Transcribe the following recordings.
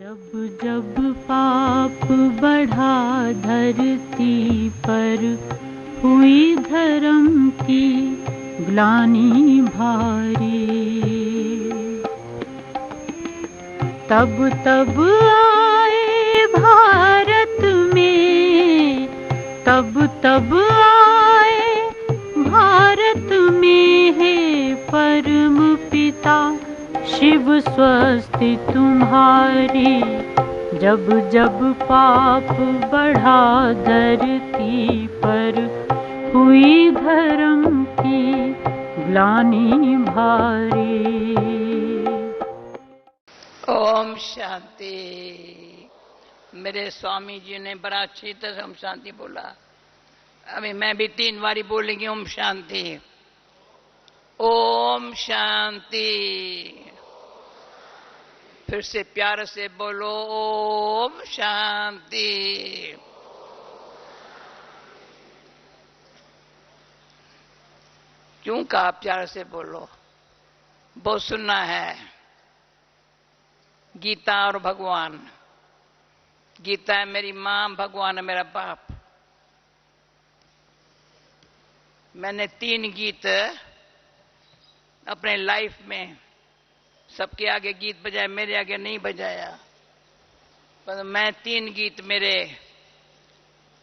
जब जब पाप बढ़ा धरती पर, हुई धर्म की ग्लानि भारी। तब तब आए भारत में, तब तब आए भारत में, हे परम पिता शिव स्वस्ति तुम्हारी। जब जब पाप बढ़ा धरती पर, हुई धर्म की ग्लानि भारी। ओम शांति। मेरे स्वामी जी ने बड़ा अच्छी तरह ओम शांति बोला। अभी मैं भी 3 बारी बोलेंगी ओम शांति। ओम शांति। फिर से प्यार से बोलो ओम शांति। क्यों कहा प्यार से बोलो? बहुत सुनना है गीता और भगवान। गीता है मेरी मां, भगवान है मेरा बाप। मैंने 3 गीत अपने लाइफ में सबके आगे गीत बजाए, मेरे आगे नहीं बजाया, पर मैं 3 गीत मेरे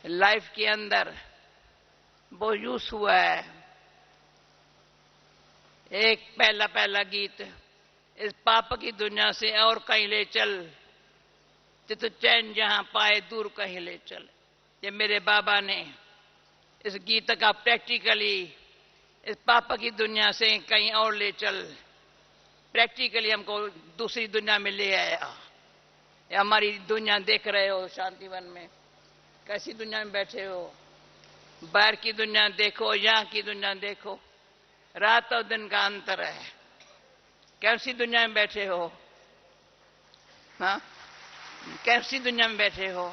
लाइफ के अंदर वो यूज हुआ है। एक पहला गीत, इस पाप की दुनिया से और कहीं ले चल, चित चैन जहां पाए दूर कहीं ले चल। ये मेरे बाबा ने इस गीत का प्रैक्टिकली इस पाप की दुनिया से कहीं और ले चल, प्रैक्टिकली हमको दूसरी दुनिया में ले आया। ये हमारी दुनिया देख रहे हो शांतिवन में, कैसी दुनिया में बैठे हो। बाहर की दुनिया देखो, यहाँ की दुनिया देखो, रात और दिन का अंतर है। कैसी दुनिया में बैठे हो? हाँ, कैसी दुनिया में बैठे हो?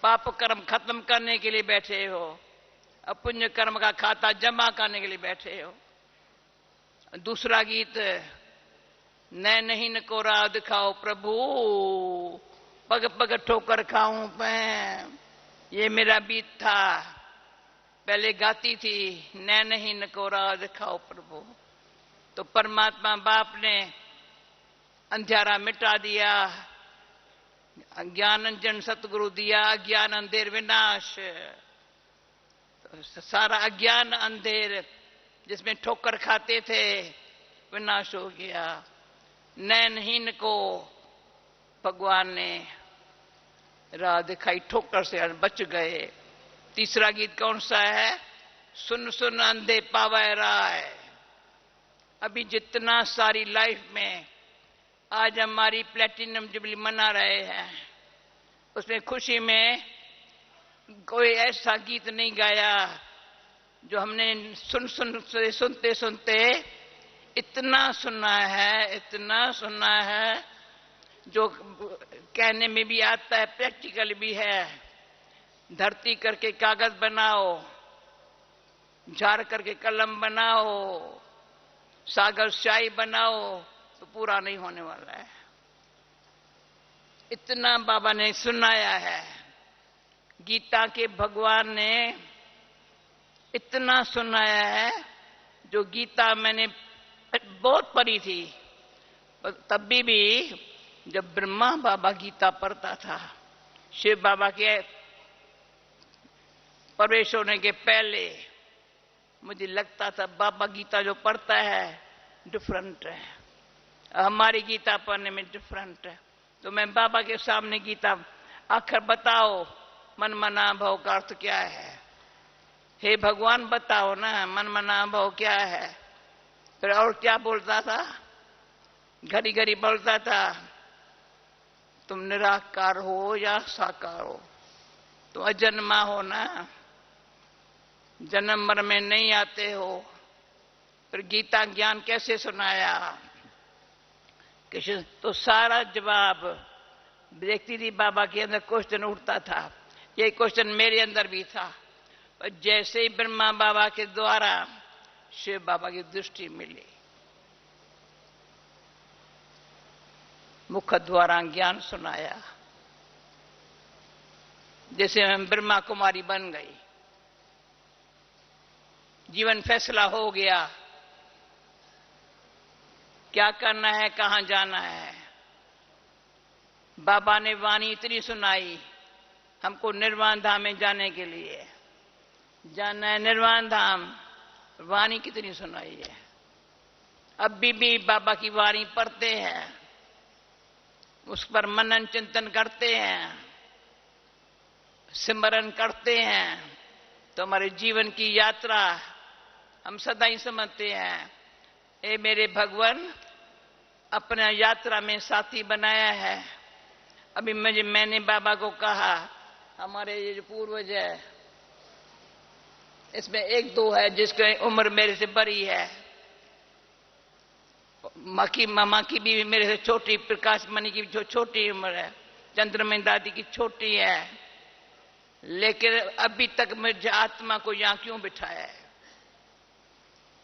पाप कर्म खत्म करने के लिए बैठे हो, पुण्य कर्म का खाता जमा करने के लिए बैठे हो। दूसरा गीत, नैनहीन को राह दिखाओ प्रभु, पग पग ठोकर खाऊं मैं। ये मेरा बीत था। पहले गाती थी नैनहीन को राह दिखाओ प्रभु, तो परमात्मा बाप ने अंधेरा मिटा दिया, ज्ञान अंजन सतगुरु दिया, अज्ञान अंधेर विनाश। तो सारा अज्ञान अंधेर जिसमें ठोकर खाते थे विनाश हो गया। नैनहीन को भगवान ने राह दिखाई, ठोकर से बच गए। तीसरा गीत कौन सा है? सुन सुन अंधे पावे राय। अभी जितना सारी लाइफ में आज हमारी प्लेटिनम जुबली मना रहे हैं, उसमें खुशी में कोई ऐसा गीत नहीं गाया जो हमने सुनते सुनते इतना सुना है, इतना सुना है, जो कहने में भी आता है, प्रैक्टिकल भी है। धरती करके कागज बनाओ, झाड़ करके कलम बनाओ, सागर शाही बनाओ, तो पूरा नहीं होने वाला है। इतना बाबा ने सुनाया है। गीता के भगवान ने इतना सुनाया है, जो गीता मैंने बहुत पढ़ी थी, तब भी जब ब्रह्मा बाबा गीता पढ़ता था, शिव बाबा के प्रवेश होने के पहले, मुझे लगता था बाबा गीता जो पढ़ता है डिफरेंट है, हमारी गीता पढ़ने में डिफरेंट है। तो मैं बाबा के सामने गीता, आखिर बताओ मन मना भाव का अर्थ क्या है? हे भगवान बताओ ना, मन मना भाव क्या है? फिर और क्या बोलता था? घड़ी घड़ी बोलता था, तुम निराकार हो या साकार हो, तुम अजन्मा हो ना, जन्म मर में नहीं आते हो। फिर गीता ज्ञान कैसे सुनाया? तो सारा जवाब देखती थी बाबा के अंदर, क्वेश्चन उठता था। ये क्वेश्चन मेरे अंदर भी था, पर जैसे ही ब्रह्मा बाबा के द्वारा शिव बाबा की दृष्टि मिली, मुख द्वारा ज्ञान सुनाया। जैसे मैं ब्रह्मा कुमारी बन गई, जीवन फैसला हो गया, क्या करना है, कहां जाना है। बाबा ने वाणी इतनी सुनाई हमको निर्वाण धाम में जाने के लिए, जाना है निर्वाण धाम। वाणी कितनी सुनाई है। अभी भी बाबा की वाणी पढ़ते हैं, उस पर मनन चिंतन करते हैं, सिमरन करते हैं, तो हमारे जीवन की यात्रा हम सदा ही समझते हैं, ए मेरे भगवान अपना यात्रा में साथी बनाया है। अभी मैंने बाबा को कहा, हमारे ये जो पूर्वज है इसमें एक दो है जिसकी उम्र मेरे से बड़ी है। मामा की भी मेरे से छोटी, प्रकाश मणि की जो छोटी उम्र है, चंद्रमणि दादी की छोटी है, लेकिन अभी तक मुझे आत्मा को यहां क्यों बिठाया है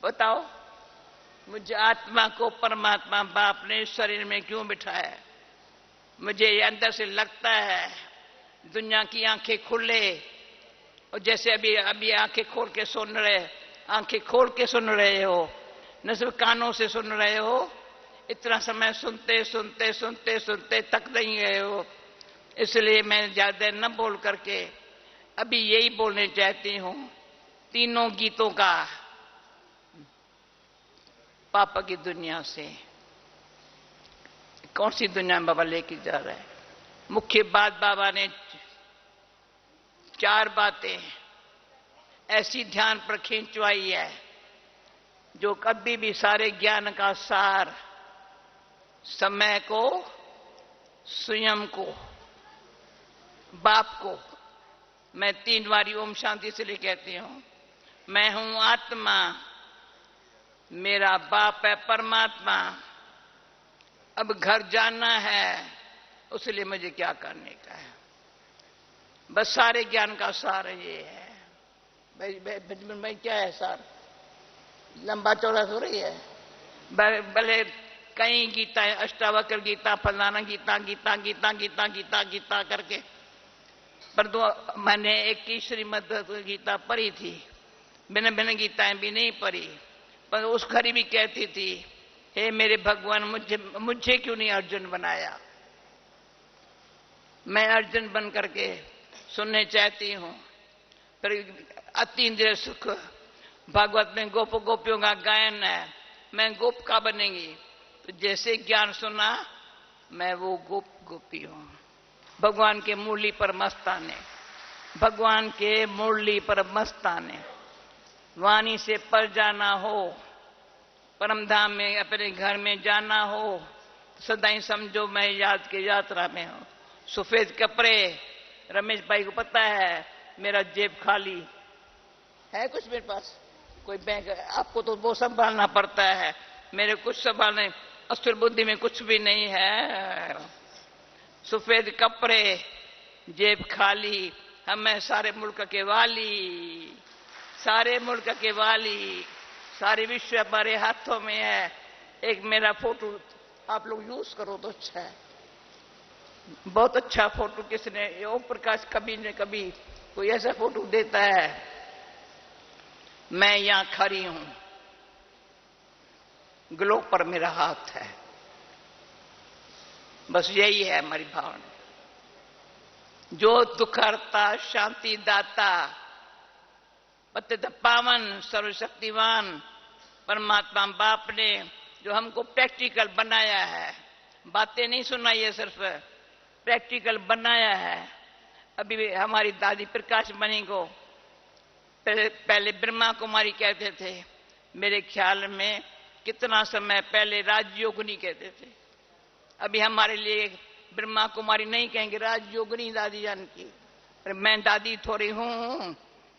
बताओ। मुझे आत्मा को परमात्मा बाप ने शरीर में क्यों बिठाया है। मुझे ये अंदर से लगता है दुनिया की आंखें खुले, और जैसे अभी आंखें खोल के सुन रहे, आंखें खोल के सुन रहे हो, न सिर्फ कानों से सुन रहे हो, इतना समय सुनते सुनते सुनते सुनते थक नहीं गए हो। इसलिए मैं ज्यादा न बोल करके अभी यही बोलने चाहती हूं, तीनों गीतों का पापा की दुनिया से। कौन सी दुनिया में बाबा लेके जा रहा है। मुख्य बात बाबा ने 4 बातें ऐसी ध्यान पर खींचवाई है जो कभी भी सारे ज्ञान का सार, समय को, स्वयं को, बाप को। मैं 3 बारी ओम शांति से ले कहती हूं, मैं हूं आत्मा, मेरा बाप है परमात्मा, अब घर जाना है, उसलिए मुझे क्या करने का है। बस सारे ज्ञान का सार ये है। भाई क्या है सार, लंबा चौड़ा हो रही है। भले कई गीता, अष्टावक्र गीता, फलाना गीता, गीता गीता गीता गीता गीता करके, परंतु मैंने एक की श्रीमद गीता पढ़ी थी, भिन्न भिन्न गीताएं भी नहीं पढ़ी, पर उस घड़ी भी कहती थी, हे मेरे भगवान मुझे क्यों नहीं अर्जुन बनाया। मैं अर्जुन बन करके सुनने चाहती हूं। फिर अतीन्द्रिय सुख, भागवत में गोप गोपियों का गायन है, मैं गोप का बनेगी। तो जैसे ज्ञान सुना, मैं वो गोप गोपी हूं। भगवान के मुरली पर मस्ताने, भगवान के मुरली पर मस्ताने। वाणी से पर जाना हो, परम धाम में अपने घर में जाना हो, सदा ही समझो मैं याद के यात्रा में हूं। सफेद कपड़े, रमेश भाई को पता है मेरा जेब खाली है, कुछ मेरे पास कोई बैंक, आपको तो वो संभालना पड़ता है, मेरे कुछ संभालने, अस्थिर बुद्धि में कुछ भी नहीं है। सफेद कपड़े, जेब खाली, हमें सारे मुल्क के वाली, सारे मुल्क के वाली, सारे विश्व हमारे हाथों में है। एक मेरा फोटो आप लोग यूज करो तो अच्छा है, बहुत अच्छा फोटो। किसने, ओम प्रकाश कभी न कभी कोई ऐसा फोटो देता है, मैं यहां खड़ी हूं, ग्लोब पर मेरा हाथ है, बस यही है हमारी भावना। जो दुखहर्ता, शांति दाता, पतित पावन, सर्वशक्तिवान परमात्मा बाप ने जो हमको प्रैक्टिकल बनाया है, बातें नहीं सुनाई है, सिर्फ प्रैक्टिकल बनाया है। अभी हमारी दादी प्रकाश मणि को पहले ब्रह्मा कुमारी कहते थे, मेरे ख्याल में कितना समय पहले राजयोगिनी कहते थे। अभी हमारे लिए ब्रह्मा कुमारी नहीं कहेंगे, राजयोगिनी दादी जान की। मैं दादी थोड़ी हूं,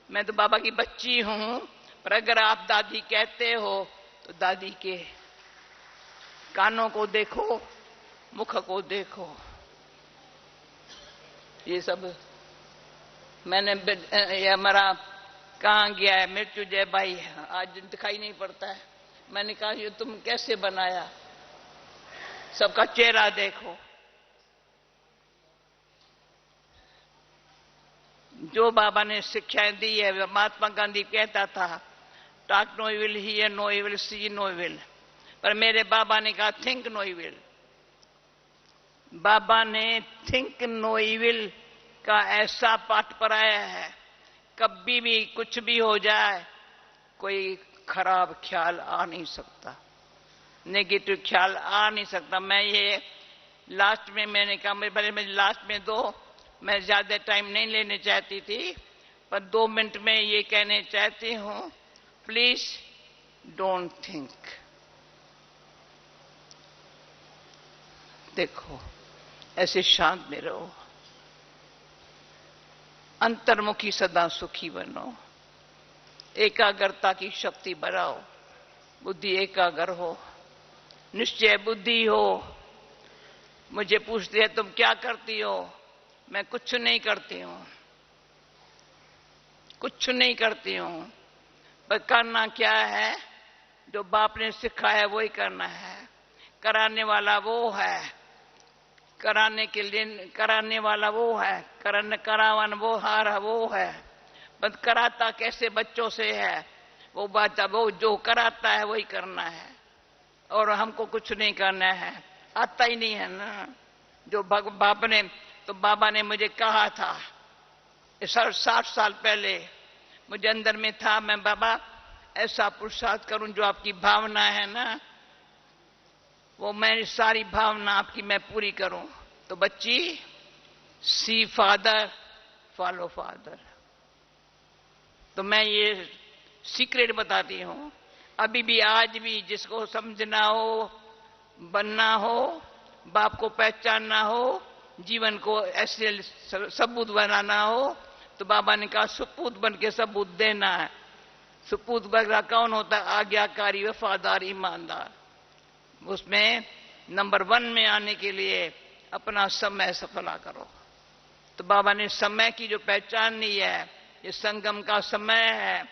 मैं तो बाबा की बच्ची हूं, पर अगर आप दादी कहते हो तो दादी के कानों को देखो, मुख को देखो। ये सब मैंने, ये हमारा कहाँ गया है मृत्युजय भाई, आज दिखाई नहीं पड़ता है। मैंने कहा ये तुम कैसे बनाया, सबका चेहरा देखो। जो बाबा ने शिक्षाएं दी है, महात्मा गांधी कहता था talk no evil, hear no evil, see no evil, पर मेरे बाबा ने कहा थिंक नो इविल। बाबा ने थिंक नो इविल का ऐसा पाठ पढ़ाया है, कभी भी कुछ भी हो जाए कोई खराब ख्याल आ नहीं सकता, नेगेटिव ख्याल आ नहीं सकता। मैं ये लास्ट में मैंने कहा, पहले मैं लास्ट में दो, मैं ज्यादा टाइम नहीं लेने चाहती थी, पर 2 मिनट में ये कहने चाहती हूं, प्लीज डोंट थिंक। देखो ऐसे शांत में रहो, अंतर्मुखी सदा सुखी बनो, एकाग्रता की शक्ति बढ़ाओ, बुद्धि एकाग्र हो, निश्चय बुद्धि हो। मुझे पूछते हैं तुम क्या करती हो, मैं कुछ नहीं करती हूं, कुछ नहीं करती हूं, पर करना क्या है, जो बाप ने सिखाया है वही करना है। कराने वाला वो है, कराने के लिए कराने वाला वो है, करावन वो हार वो है, बस कराता कैसे बच्चों से है, वो बात वो जो कराता है वही करना है, और हमको कुछ नहीं करना है, आता ही नहीं है ना। जो बाप ने, तो बाबा ने मुझे कहा था 60 साल पहले, मुझे अंदर में था, मैं बाबा ऐसा पुरुषार्थ करूं जो आपकी भावना है ना, वो मेरी सारी भावना आपकी मैं पूरी करूं। तो बच्ची, सी फादर फॉलो फादर। तो मैं ये सीक्रेट बताती हूं, अभी भी आज भी जिसको समझना हो, बनना हो, बाप को पहचानना हो, जीवन को ऐसे सबूत बनाना हो, तो बाबा ने कहा सुपूत बन के सबूत देना है। सुपूत बगरा कौन होता है? आज्ञाकारी, वफादार, ईमानदार। उसमें नंबर 1 में आने के लिए अपना समय सफला करो। तो बाबा ने समय की जो पहचान ली है, ये संगम का समय है,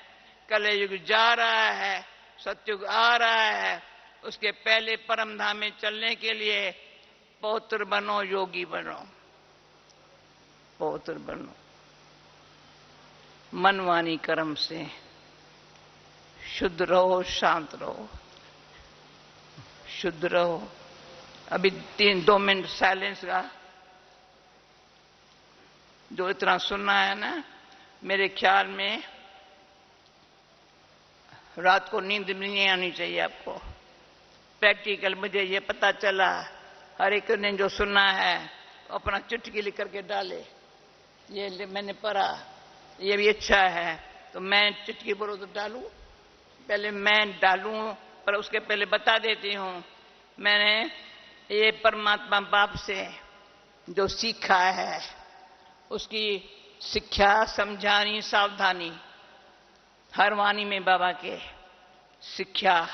कलयुग जा रहा है, सतयुग आ रहा है, उसके पहले परम धाम में चलने के लिए पौत्र बनो, योगी बनो, पौत्र बनो, मन वाणी कर्म से शुद्ध रहो, शांत रहो, शुद्ध रहो। अभी 2 मिनट साइलेंस का जो इतना सुनना है ना, मेरे ख्याल में रात को नींद नहीं आनी चाहिए आपको। प्रैक्टिकल मुझे ये पता चला, हर एक ने जो सुना है अपना चुटकी लिख करके डाले, ये मैंने पढ़ा, ये भी अच्छा है। तो मैं चुटकी बोलो तो डालूं, पहले मैं डालूं, पर उसके पहले बता देती हूं, मैंने ये परमात्मा बाप से जो सीखा है, उसकी शिक्षा, समझानी, सावधानी, हर वाणी में बाबा के शिक्षा,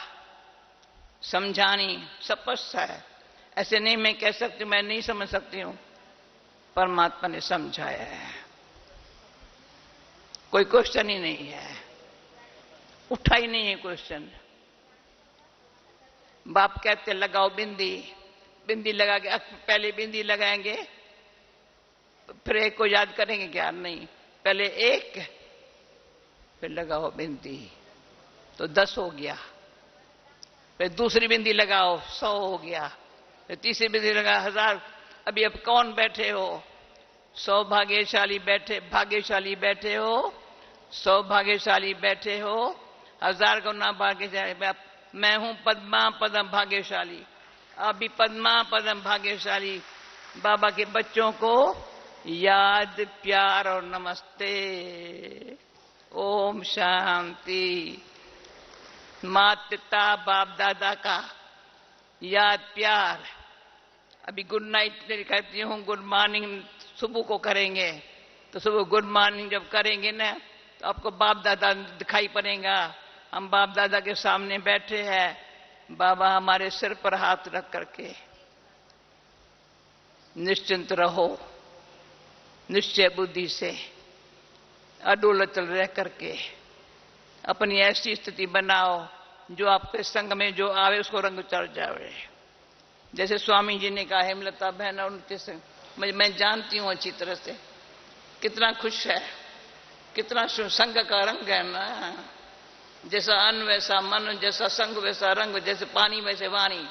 समझानी स्पष्ट है। ऐसे नहीं मैं कह सकती, मैं नहीं समझ सकती हूं, परमात्मा ने समझाया है, कोई क्वेश्चन ही नहीं है, उठा ही नहीं है क्वेश्चन। बाप कहते लगाओ बिंदी, बिंदी लगा के पहले बिंदी लगाएंगे, फिर एक को याद करेंगे क्या? नहीं, पहले एक, फिर लगाओ बिंदी, तो 10 हो गया। फिर दूसरी बिंदी लगाओ, 100 हो गया। फिर तीसरी बिंदी लगा 1000। अभी अब कौन बैठे हो? सौभाग्यशाली बैठे, भाग्यशाली बैठे हो, सौभाग्यशाली बैठे हो, 1000 गुना भाग्यशाली। मैं हूं पद्मा पदम भाग्यशाली, अभी पद्मा पदम भाग्यशाली। बाबा के बच्चों को याद, प्यार और नमस्ते। ओम शांति। माता पिता बाप दादा का याद, प्यार। अभी गुड नाइट कहती हूँ, गुड मॉर्निंग सुबह को करेंगे, तो सुबह गुड मॉर्निंग जब करेंगे ना, तो आपको बाप दादा दिखाई पड़ेगा। हम बाप दादा के सामने बैठे हैं, बाबा हमारे सिर पर हाथ रख करके। निश्चिंत रहो, निश्चय बुद्धि से अडोल अचल रह करके अपनी ऐसी स्थिति बनाओ जो आपके संग में जो आवे उसको रंग चढ़ जावे। जैसे स्वामी जी ने कहा हेमलता बहन और उनके संग मैं जानती हूँ अच्छी तरह से कितना खुश है, कितना संग का रंग है ना। जैसा अन्न वैसा मन, जैसा संग वैसा रंग, जैसे पानी वैसे वाणी।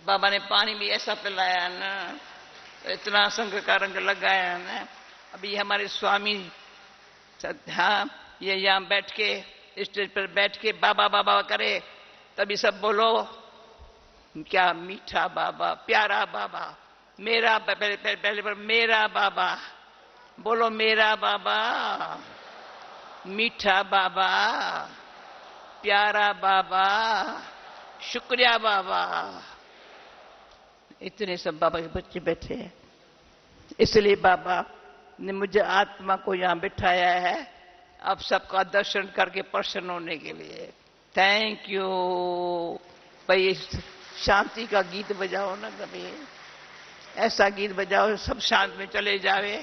बाबा ने पानी भी ऐसा पिलाया ना, इतना संग का रंग लगाया ना। अभी हमारे स्वामी हाँ ये यहाँ बैठ के स्टेज पर बैठ के बाबा बाबा करे, तभी सब बोलो क्या मीठा बाबा, प्यारा बाबा, मेरा पहले पर मेरा बाबा बोलो, मेरा बाबा, मीठा बाबा, प्यारा बाबा, शुक्रिया बाबा। इतने सब बाबा के बच्चे बैठे हैं, इसलिए बाबा ने मुझे आत्मा को यहाँ बिठाया है आप सबका दर्शन करके प्रसन्न होने के लिए। Thank you. भाई शांति का गीत बजाओ ना, कभी ऐसा गीत बजाओ सब शांत में चले जावे।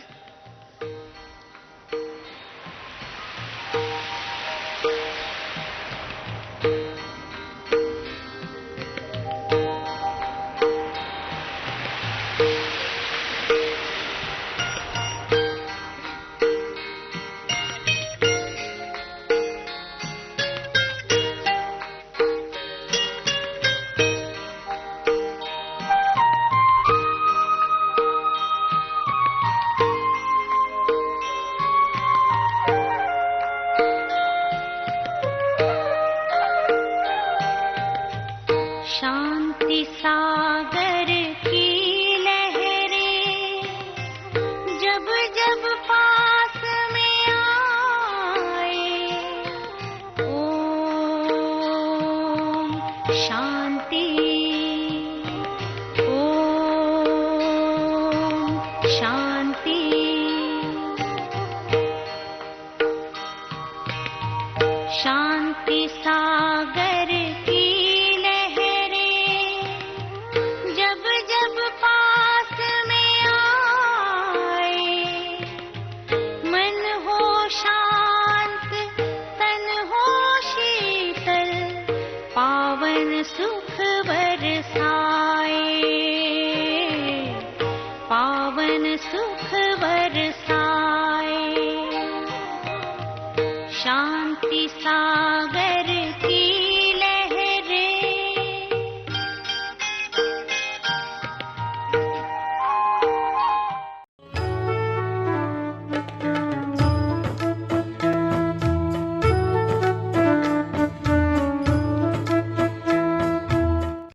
शांति सागर की लहरें जब जब पास में आए, ओम शांति, ओम शांति। शांति सागर की सुख बरसाए, पावन सुख